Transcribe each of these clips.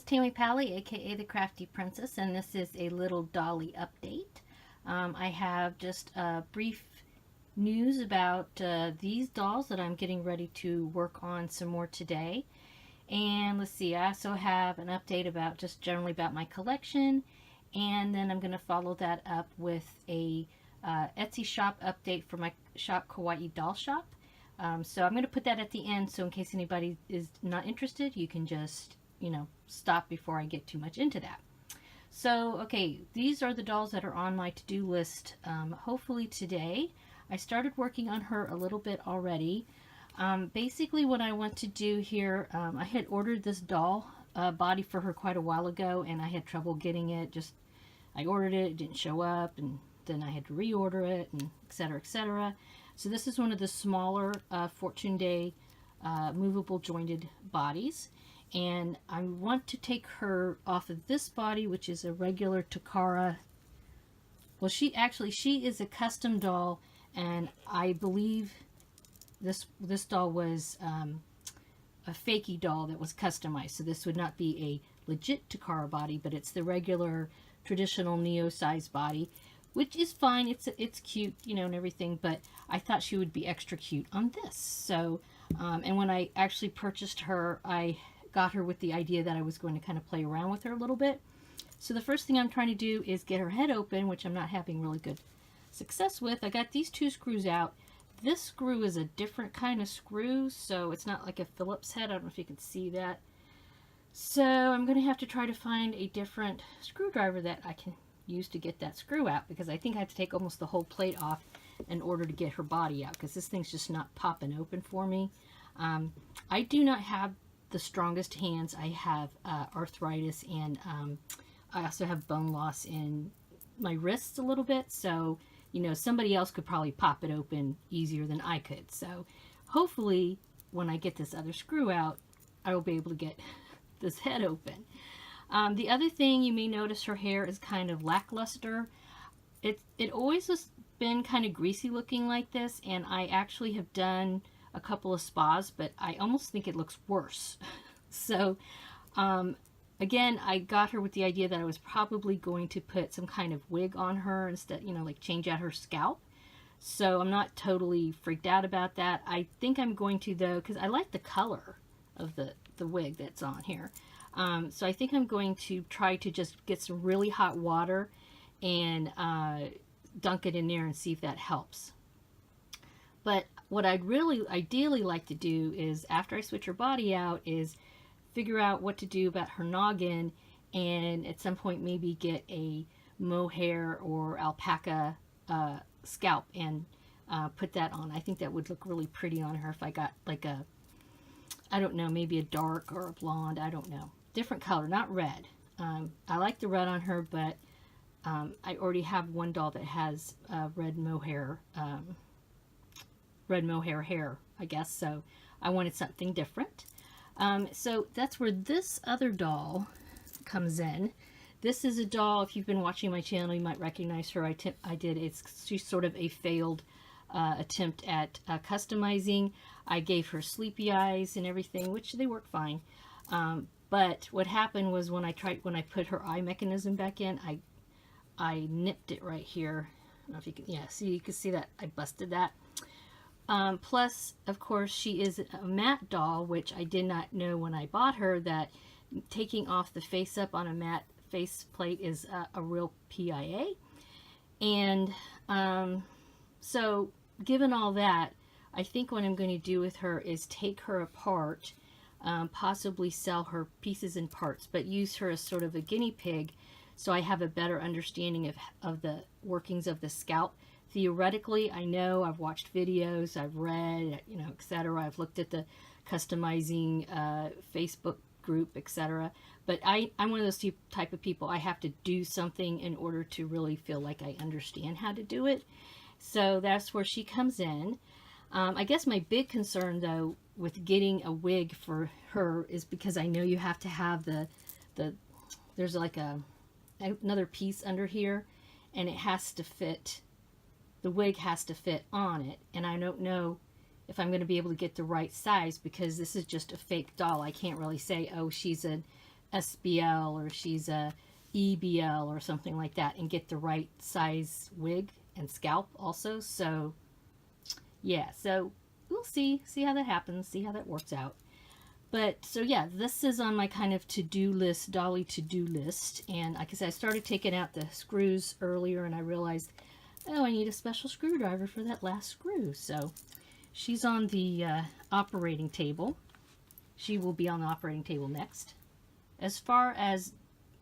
Tammy Pally, aka the Crafty Princess, and this is a little dolly update. I have just a brief news about these dolls that I'm getting ready to work on some more today. And let's see, I also have an update about just generally about my collection, and then I'm going to follow that up with a Etsy shop update for my shop, Kawaii Doll Shop. So I'm going to put that at the end, so in case anybody is not interested, you can just, stop before I get too much into that. So, okay, these are the dolls that are on my to-do list, hopefully today. I started working on her a little bit already. Basically what I want to do here, I had ordered this doll body for her quite a while ago, and I had trouble getting it. I ordered it, it didn't show up, and then I had to reorder it, and etc., etc. So this is one of the smaller Fortune Day movable jointed bodies, and I want to take her off of this body, which is a regular Takara. Well, she is a custom doll, and I believe this doll was a fakey doll that was customized. So this would not be a legit Takara body, but it's the regular traditional Neo size body, which is fine. It's cute, and everything, but I thought she would be extra cute on this. So, and when I actually purchased her, I got her with the idea that I was going to kind of play around with her a little bit. So the first thing I'm trying to do is get her head open, which I'm not having really good success with. I got these two screws out. This screw is a different kind of screw, so it's not like a Phillips head. I don't know if you can see that. So I'm going to have to try to find a different screwdriver that I can use to get that screw out, because I think I have to take almost the whole plate off in order to get her body out, because this thing's just not popping open for me. I do not have the strongest hands. I have arthritis, and I also have bone loss in my wrists a little bit, so somebody else could probably pop it open easier than I could. So hopefully when I get this other screw out, I will be able to get this head open. The other thing, you may notice her hair is kind of lackluster. It always has been kind of greasy looking like this, and I actually have done a couple of spas, but I almost think it looks worse. So again, I got her with the idea that I was probably going to put some kind of wig on her instead, like change out her scalp. So I'm not totally freaked out about that. I think I'm going to, though, because I like the color of the wig that's on here. So I think I'm going to try to just get some really hot water and dunk it in there and see if that helps. But what I'd really ideally like to do is, after I switch her body out, is figure out what to do about her noggin, and at some point maybe get a mohair or alpaca scalp and put that on. I think that would look really pretty on her if I got like a, I don't know, maybe a dark or a blonde, I don't know. Different color, not red. I like the red on her, but I already have one doll that has red mohair hair, I guess, so I wanted something different. So that's where this other doll comes in. This is a doll, if you've been watching my channel, you might recognize her. She's sort of a failed attempt at customizing. I gave her sleepy eyes and everything, which they work fine. But what happened was when I put her eye mechanism back in, I nipped it right here. I don't know if you can, yeah, see, you can see that I busted that. Plus, of course, she is a matte doll, which I did not know when I bought her, that taking off the face up on a matte face plate is a real PIA. And so given all that, I think what I'm going to do with her is take her apart, possibly sell her pieces and parts, but use her as sort of a guinea pig so I have a better understanding of the workings of the scalp. Theoretically, I know, I've watched videos, I've read, etc. I've looked at the customizing Facebook group, etc. But I'm one of those type of people. I have to do something in order to really feel like I understand how to do it. So that's where she comes in. I guess my big concern, though, with getting a wig for her is because I know you have to have there's like another piece under here, and it has to fit. The wig has to fit on it, and I don't know if I'm going to be able to get the right size, because this is just a fake doll. I can't really say, oh, she's a SBL or she's a EBL or something like that, and get the right size wig and scalp also. So yeah, so we'll see how that happens, see how that works out. But so yeah, this is on my kind of to-do list, Dolly to-do list. And like I said, I started taking out the screws earlier, and I realized, oh, I need a special screwdriver for that last screw. So she's on the operating table. She will be on the operating table next. As far as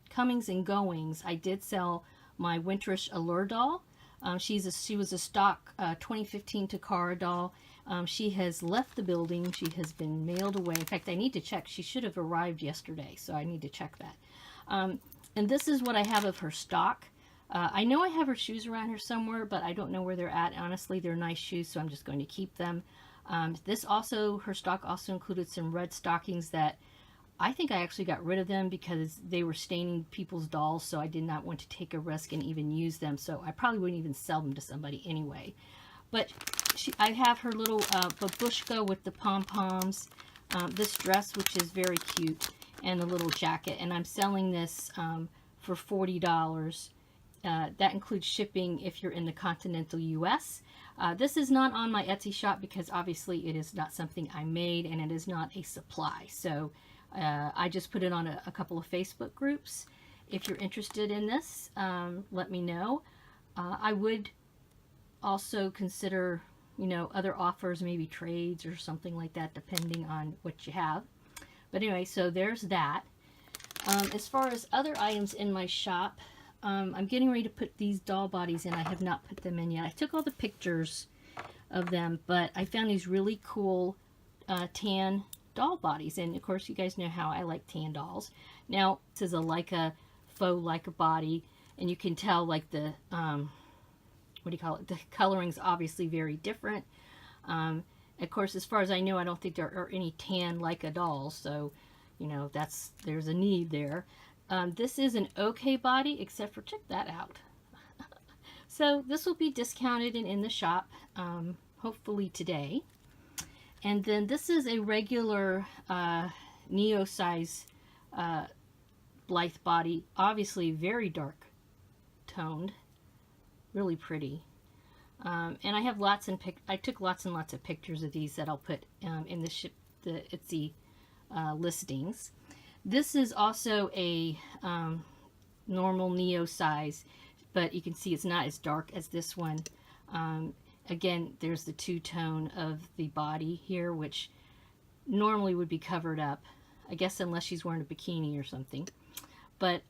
comings and goings, I did sell my Winterish Allure doll. She was a stock 2015 Takara doll. She has left the building. She has been mailed away. In fact, I need to check. She should have arrived yesterday, so I need to check that. And this is what I have of her stock. I know I have her shoes around here somewhere, but I don't know where they're at. Honestly, they're nice shoes, so I'm just going to keep them. Her stock also included some red stockings that I think I actually got rid of them because they were staining people's dolls, so I did not want to take a risk and even use them, so I probably wouldn't even sell them to somebody anyway. But I have her little babushka with the pom-poms, this dress, which is very cute, and the little jacket, and I'm selling this for $40. That includes shipping if you're in the continental US. This is not on my Etsy shop because obviously it is not something I made, and it is not a supply, so I just put it on a couple of Facebook groups. If you're interested in this, let me know. I would also consider, you know, other offers, maybe trades or something like that, depending on what you have. But anyway, so there's that. As far as other items in my shop, I'm getting ready to put these doll bodies in. I have not put them in yet. I took all the pictures of them, but I found these really cool tan doll bodies, and of course you guys know how I like tan dolls. Now this is a Leica, faux Leica body, and you can tell like the what do you call it, the coloring's obviously very different. Of course, as far as I know, I don't think there are any tan Leica dolls, so you know, there's a need there. This is an okay body, except for, check that out. So this will be discounted and in the shop hopefully today. And then this is a regular Neo size Blythe body, obviously very dark toned, really pretty. And I have I took lots and lots of pictures of these that I'll put in the Etsy listings. This is also a normal Neo size, but you can see it's not as dark as this one. Again, there's the two-tone of the body here, which normally would be covered up, I guess, unless she's wearing a bikini or something. But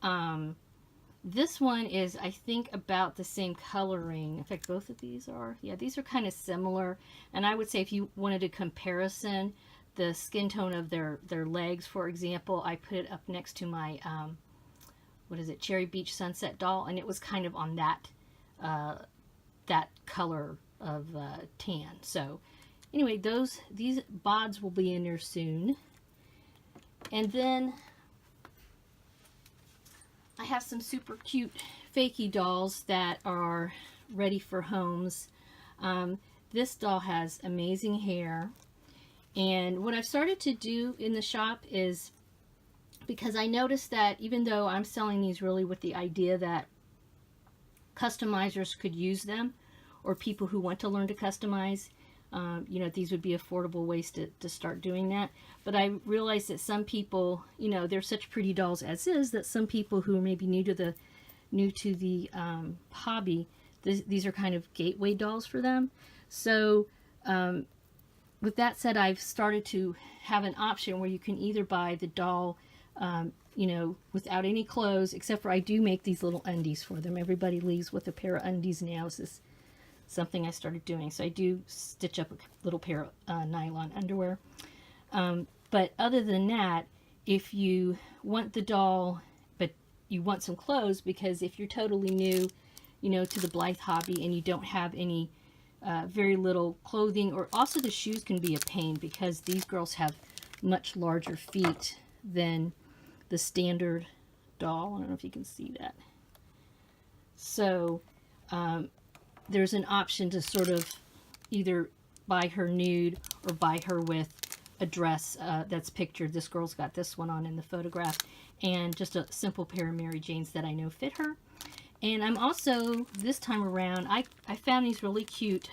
this one is, I think, about the same coloring. In fact, both of these are. Yeah, these are kind of similar. And I would say if you wanted a comparison, the skin tone of their legs, for example, I put it up next to my, what is it, Cherry Beach Sunset doll, and it was kind of on that, that color of tan. So anyway, these bods will be in there soon. And then I have some super cute fakey dolls that are ready for homes. This doll has amazing hair, and what I've started to do in the shop is, because I noticed that even though I'm selling these really with the idea that customizers could use them, or people who want to learn to customize, you know, these would be affordable ways to start doing that. But I realized that some people, you know, they're such pretty dolls as is, that some people who are maybe new to the hobby, these are kind of gateway dolls for them. So with that said, I've started to have an option where you can either buy the doll, you know, without any clothes, except for I do make these little undies for them. Everybody leaves with a pair of undies now. This is something I started doing. So I do stitch up a little pair of nylon underwear. But other than that, if you want the doll, but you want some clothes, because if you're totally new, you know, to the Blythe hobby and you don't have any very little clothing, or also the shoes can be a pain because these girls have much larger feet than the standard doll. I don't know if you can see that. So there's an option to sort of either buy her nude or buy her with a dress that's pictured. This girl's got this one on in the photograph, and just a simple pair of Mary Janes that I know fit her. And I'm also, this time around, I found these really cute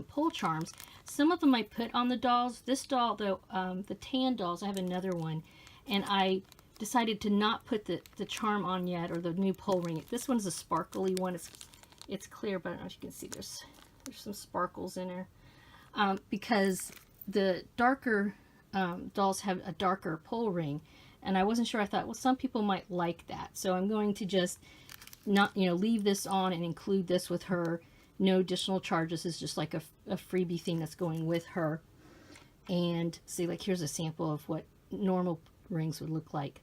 pull charms. Some of them I put on the dolls. This doll, though, the tan dolls, I have another one, and I decided to not put the charm on yet, or the new pull ring. This one's a sparkly one. It's clear, but I don't know if you can see there's some sparkles in there. Because the darker dolls have a darker pull ring, and I wasn't sure. I thought, well, some people might like that, so I'm going to just not, leave this on and include this with her. No additional charges. It's just like a freebie thing that's going with her. And see, like, here's a sample of what normal rings would look like.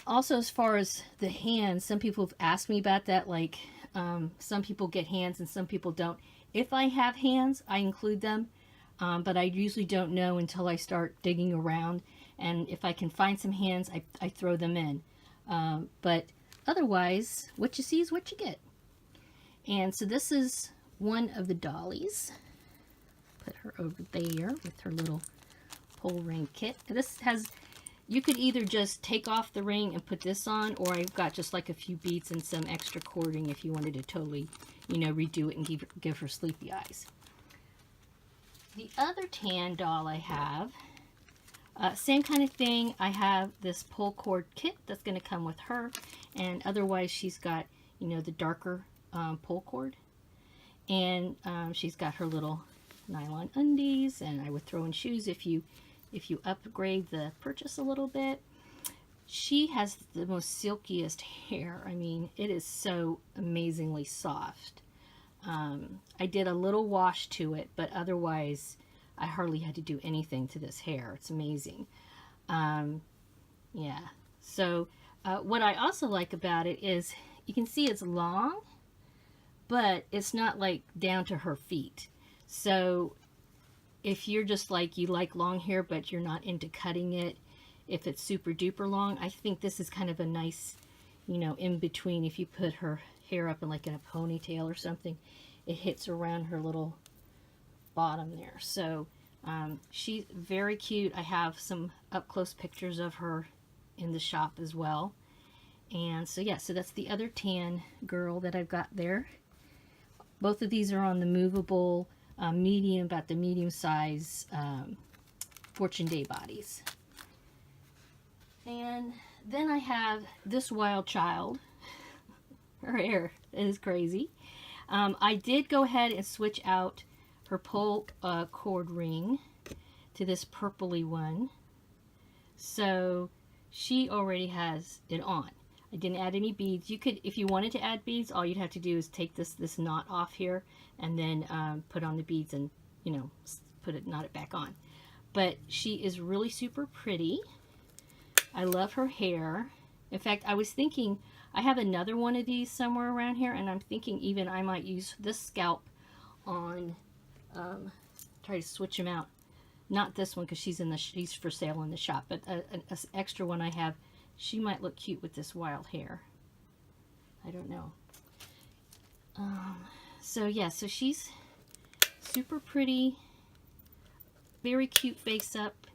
Also, as far as the hands, some people have asked me about that. Like, some people get hands and some people don't. If I have hands, I include them, but I usually don't know until I start digging around. And if I can find some hands, I throw them in. But otherwise, what you see is what you get. And so this is one of the dollies. Put her over there with her little pull ring kit. This has, you could either just take off the ring and put this on, or I've got just like a few beads and some extra cording if you wanted to totally, redo it and give her sleepy eyes. The other tan doll I have, same kind of thing. I have this pull cord kit that's going to come with her, and otherwise she's got, the darker pull cord, and she's got her little nylon undies, and I would throw in shoes if you upgrade the purchase a little bit. She has the most silkiest hair. I mean, it is so amazingly soft. I did a little wash to it, but otherwise I hardly had to do anything to this hair. It's amazing. Yeah. So what I also like about it is you can see it's long, but it's not like down to her feet. So if you're just like, you like long hair, but you're not into cutting it, if it's super duper long, I think this is kind of a nice, in between. If you put her hair up in like in a ponytail or something, it hits around her little bottom there. So she's very cute. I have some up close pictures of her in the shop as well. And so yeah, so that's the other tan girl that I've got there. Both of these are on the movable medium, about the medium size Fortune Day bodies. And then I have this wild child. Her hair is crazy. I did go ahead and switch out her pull cord ring to this purpley one. So she already has it on. I didn't add any beads. You could, if you wanted to add beads, all you'd have to do is take this knot off here and then put on the beads and, knot it back on. But she is really super pretty. I love her hair. In fact, I was thinking, I have another one of these somewhere around here, and I'm thinking even I might use this scalp on, try to switch them out. Not this one, because she's for sale in the shop, but an extra one I have. She might look cute with this wild hair. I don't know. So yeah, so she's super pretty, very cute face up.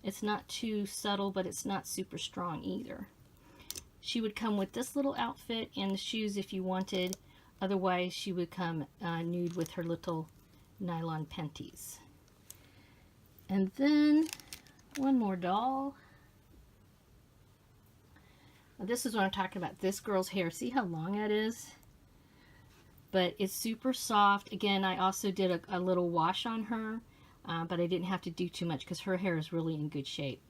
It's not too subtle, but it's not super strong either. She would come with this little outfit and the shoes if you wanted. Otherwise, she would come nude with her little nylon panties. And then one more doll. This is what I'm talking about. This girl's hair. See how long that is? But it's super soft. Again, I also did a little wash on her, but I didn't have to do too much because her hair is really in good shape.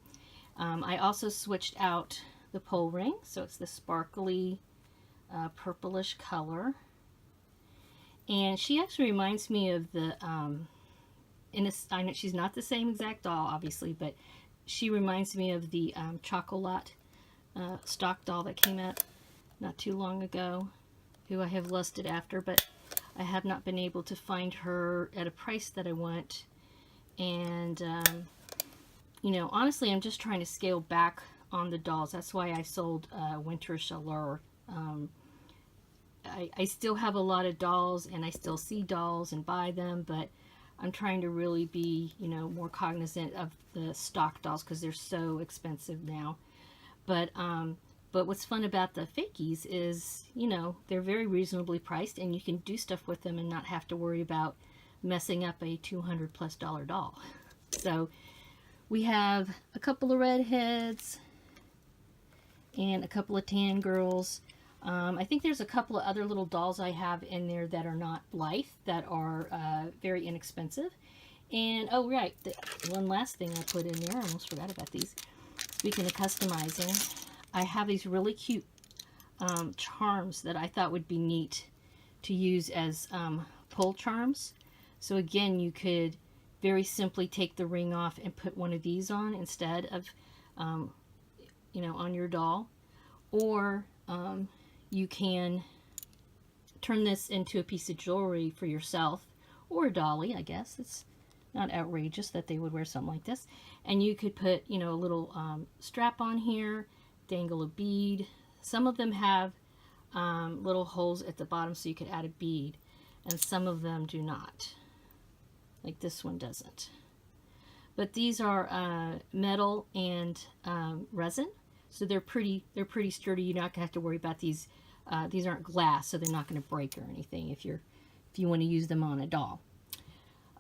I also switched out the pull ring, so it's the sparkly purplish color. And she actually reminds me of the, I know she's not the same exact doll, obviously, but she reminds me of the Chocolat stock doll that came out not too long ago, who I have lusted after, but I have not been able to find her at a price that I want. And, honestly, I'm just trying to scale back on the dolls. That's why I sold Winter Chaleur. I still have a lot of dolls, and I still see dolls and buy them, but I'm trying to really be, more cognizant of the stock dolls because they're so expensive now. But what's fun about the fakies is, you know, they're very reasonably priced, and you can do stuff with them and not have to worry about messing up a $200+ doll. So we have a couple of redheads and a couple of tan girls. I think there's a couple of other little dolls I have in there that are not Blythe, that are very inexpensive. And, oh right, one last thing I put in there, I almost forgot about these. Speaking of customizing, I have these really cute charms that I thought would be neat to use as pull charms. So again, you could very simply take the ring off and put one of these on instead of, you know, on your doll. Or you can turn this into a piece of jewelry for yourself, or a dolly, I guess. It's not outrageous that they would wear something like this. And you could put, you know, a little strap on here, dangle a bead. Some of them have little holes at the bottom so you could add a bead, and some of them do not. Like this one doesn't. But these are metal and resin, so they're pretty sturdy. You're not gonna have to worry about these. These aren't glass, so they're not going to break or anything if you want to use them on a doll.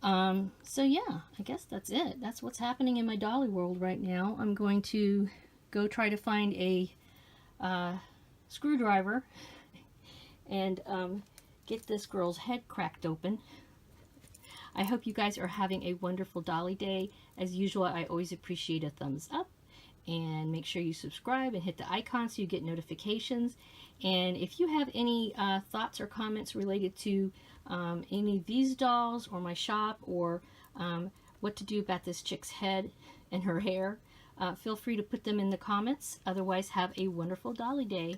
So yeah, I guess that's it. That's what's happening in my dolly world right now. I'm going to go try to find a screwdriver and get this girl's head cracked open. I hope you guys are having a wonderful dolly day. As usual, I always appreciate a thumbs up, and make sure you subscribe and hit the icon so you get notifications. And if you have any thoughts or comments related to any of these dolls or my shop, or what to do about this chick's head and her hair, feel free to put them in the comments. Otherwise, have a wonderful dolly day.